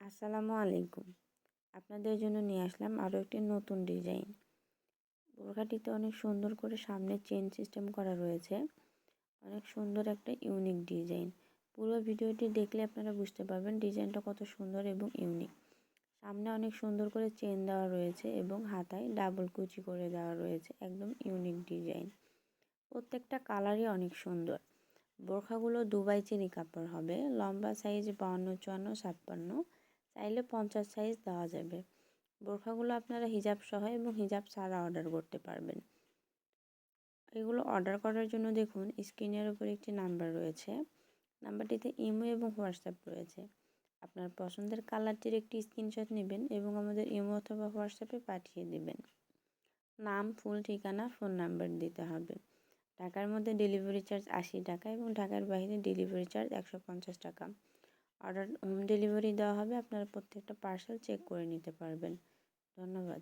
আসসালামু আলাইকুম। আপনাদের জন্য নিয়ে আসলাম আরও একটি নতুন ডিজাইন। বোরখাটিতে অনেক সুন্দর করে সামনে চেন সিস্টেম করা রয়েছে। অনেক সুন্দর একটা ইউনিক ডিজাইন। পুরো ভিডিওটি দেখলে আপনারা বুঝতে পারবেন ডিজাইনটা কত সুন্দর এবং ইউনিক। সামনে অনেক সুন্দর করে চেন দেওয়া রয়েছে এবং হাতায় ডাবল কুচি করে দেওয়া রয়েছে। একদম ইউনিক ডিজাইন। প্রত্যেকটা কালারই অনেক সুন্দর। বোরখাগুলো দুবাই চেরি কাপড় হবে। লম্বা সাইজ 52, 54, 56, চাইলে 50 সাইজ দেওয়া যাবে। বোরখাগুলো আপনারা হিজাব সহ এবং হিজাব ছাড়া অর্ডার করতে পারবেন। এগুলো অর্ডার করার জন্য দেখুন স্ক্রিনের উপর একটি নাম্বার রয়েছে। নাম্বারটিতে ইমো এবং হোয়াটসঅ্যাপ রয়েছে। আপনার পছন্দের কালারটির একটি স্ক্রিনশট নেবেন এবং আমাদের ইমো অথবা হোয়াটসঅ্যাপে পাঠিয়ে দেবেন। নাম, ফুল ঠিকানা, ফোন নাম্বার দিতে হবে। ঢাকার মধ্যে ডেলিভারি চার্জ 80 টাকা এবং ঢাকার বাইরে ডেলিভারি চার্জ 150 টাকা। অর্ডার হোম ডেলিভারি দেওয়া হবে। আপনারা প্রত্যেকটা পার্সেল চেক করে নিতে পারবেন। ধন্যবাদ।